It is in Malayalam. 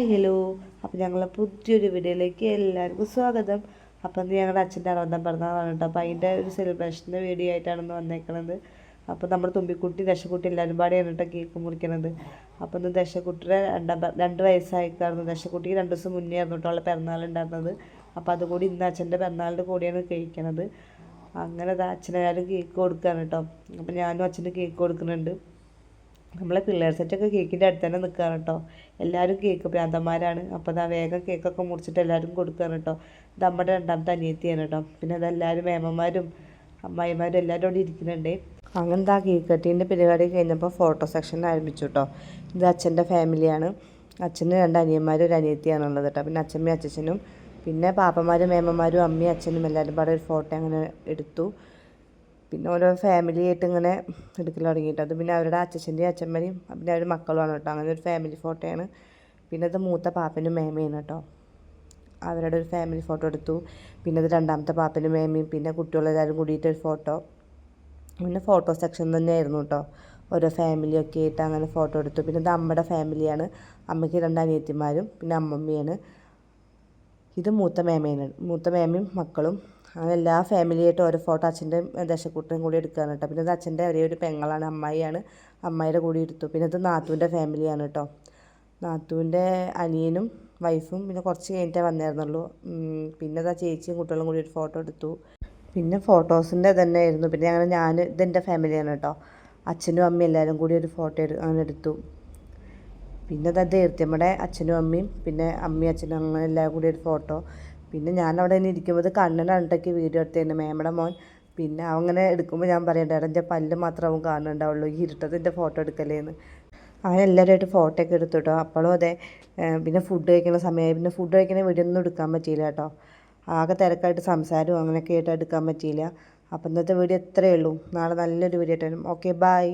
ഹലോ. അപ്പോൾ ഞങ്ങളെ പുതിയൊരു വീഡിയോയിലേക്ക് എല്ലാവർക്കും സ്വാഗതം. അപ്പം ഇന്ന് ഞങ്ങളുടെ അച്ഛൻ്റെ 60ാം പിറന്നാളാണ് കേട്ടോ. അപ്പോൾ അതിൻ്റെ ഒരു സെലിബ്രേഷൻ്റെ വീഡിയോ ആയിട്ടാണ് വന്നേക്കണത്. അപ്പോൾ നമ്മുടെ തുമ്പിക്കുട്ടി ദശക്കുട്ടി എല്ലാവരും പാടെയാണ് കേട്ടോ കേക്ക് മുറിക്കണത്. അപ്പോൾ ഇന്ന് ദശക്കുട്ടിയുടെ 2 വയസ്സായിക്കായിരുന്നു. ദശക്കുട്ടിക്ക് 2 ദിവസം മുന്നേ ആയിരുന്നു കേട്ടോ പിറന്നാൾ ഉണ്ടായിരുന്നത്. അപ്പോൾ അതുകൂടി ഇന്ന് അച്ഛൻ്റെ പിറന്നാളിൻ്റെ കൂടെയാണ് കഴിക്കണത്. അങ്ങനെ അച്ഛനെല്ലാവരും കേക്ക് കൊടുക്കുകയാണ് കേട്ടോ. അപ്പോൾ ഞാനും അച്ഛന് കേക്ക് കൊടുക്കുന്നുണ്ട്. നമ്മളെ പിള്ളേർ സെറ്റൊക്കെ കേക്കിൻ്റെ അടുത്ത് തന്നെ നിൽക്കുകയാണ് കേട്ടോ. എല്ലാവരും കേക്ക് പ്രാന്തന്മാരാണ്. അപ്പോൾ വേഗം കേക്കൊക്കെ മുറിച്ചിട്ട് എല്ലാവരും കൊടുക്കുകയാണ് കേട്ടോ. ഇത് നമ്മുടെ 2ാമത്തെ അനിയത്തിയാണ് കേട്ടോ. പിന്നെ അതെല്ലാവരും മേമ്മമാരും അമ്മായിമാരും എല്ലാവരും അവിടെ ഇരിക്കുന്നുണ്ട്. അങ്ങനത്തെ കേക്ക് കട്ടിൻ്റെ പരിപാടി കഴിഞ്ഞപ്പോൾ ഫോട്ടോ സെക്ഷൻ ആരംഭിച്ചു കേട്ടോ. ഇത് അച്ഛൻ്റെ ഫാമിലിയാണ്. അച്ഛന് 2 അനിയന്മാരും 1 അനിയത്തിയാണുള്ളത് കേട്ടോ. പിന്നെ അച്ഛമ്മയും അച്ഛനും പിന്നെ പാപ്പന്മാരും മേമ്മമാരും അമ്മയും അച്ഛനും എല്ലാവരും പാടെ ഒരു ഫോട്ടോ അങ്ങനെ എടുത്തു. പിന്നെ ഓരോ ഫാമിലി ആയിട്ട് ഇങ്ങനെ എടുക്കൽ തുടങ്ങിയിട്ട് അത് പിന്നെ അവരുടെ അച്ഛൻ്റെയും അച്ഛമ്മയും പിന്നെ അവരുടെ മക്കളുമാണ് കേട്ടോ. അങ്ങനെ ഒരു ഫാമിലി ഫോട്ടോയാണ്. പിന്നെ അത് മൂത്ത പാപ്പനും മേമയാണ് കേട്ടോ. അവരുടെ ഒരു ഫാമിലി ഫോട്ടോ എടുത്തു. പിന്നെ അത് 2ാമത്തെ പാപ്പനും മേമയും പിന്നെ കുട്ടികളെല്ലാവരും കൂടിയിട്ടൊരു ഫോട്ടോ. പിന്നെ ഫോട്ടോ സെക്ഷൻ തന്നെയായിരുന്നു കേട്ടോ. ഓരോ ഫാമിലിയൊക്കെ ആയിട്ട് അങ്ങനെ ഫോട്ടോ എടുത്തു. പിന്നെ ഇത് അമ്മയുടെ ഫാമിലിയാണ്. അമ്മയ്ക്ക് 2 അനിയത്തിമാരും പിന്നെ അമ്മമ്മയാണ്. ഇത് മൂത്ത മേമയും മക്കളും. അങ്ങനെ എല്ലാ ഫാമിലിയായിട്ട് ഓരോ ഫോട്ടോ അച്ഛൻ്റെ ദശക്കുട്ടനും കൂടി എടുക്കുകയാണ് കേട്ടോ. പിന്നെ ഇത് അച്ഛൻ്റെ ഒരേ ഒരു പെങ്ങളാണ്, അമ്മായിയാണ്. അമ്മായിയുടെ കൂടി എടുത്തു. പിന്നെ ഇത് നാത്തൂൻ്റെ ഫാമിലിയാണ് കേട്ടോ. നാത്തൂൻ്റെ അനിയനും വൈഫും പിന്നെ കുറച്ച് കഴിഞ്ഞിട്ടേ വന്നായിരുന്നുള്ളൂ. പിന്നെ ഇതാ ചേച്ചിയും കുട്ടികളും കൂടി ഒരു ഫോട്ടോ എടുത്തു. പിന്നെ ഫോട്ടോസിൻ്റെ തന്നെ ആയിരുന്നു. പിന്നെ അങ്ങനെ ഇതെൻ്റെ ഫാമിലിയാണ് കേട്ടോ. അച്ഛനും അമ്മയും എല്ലാവരും കൂടി ഒരു ഫോട്ടോ അങ്ങനെ എടുത്തു. പിന്നെ അത് ദീർത്തിയമ്മയുടെ അച്ഛനും അമ്മയും പിന്നെ അമ്മയും അച്ഛനും അങ്ങനെ എല്ലാവരും കൂടി ഒരു ഫോട്ടോ. പിന്നെ ഞാനവിടെ തന്നെ ഇരിക്കുമ്പോൾ കണ്ണനാണ്ടൊക്കെ വീഡിയോ എടുത്തതിന് മേമ്മയുടെ മോൻ. പിന്നെ അങ്ങനെ എടുക്കുമ്പോൾ ഞാൻ പറയണ്ട എൻ്റെ പല്ല് മാത്രം അവൻ കാണുന്നുണ്ടാവുള്ളൂ, ഈ ഇരുട്ടത്തിൻ്റെ ഫോട്ടോ എടുക്കലേന്ന്. അങ്ങനെ എല്ലാവരുമായിട്ട് ഫോട്ടോ ഒക്കെ എടുത്തു കേട്ടോ. അപ്പോഴും അതെ. പിന്നെ ഫുഡ് കഴിക്കുന്ന സമയമായി. പിന്നെ ഫുഡ് കഴിക്കുന്ന വീഡിയോ ഒന്നും എടുക്കാൻ പറ്റിയില്ല കേട്ടോ. ആകെ തിരക്കായിട്ട് സംസാരവും അങ്ങനെയൊക്കെ ആയിട്ട് എടുക്കാൻ പറ്റിയില്ല. അപ്പം ഇന്നത്തെ വീഡിയോ ഇത്രയേ ഉള്ളൂ. നാളെ നല്ലൊരു വീഡിയോ ആയിട്ട് വരും. Okay, by.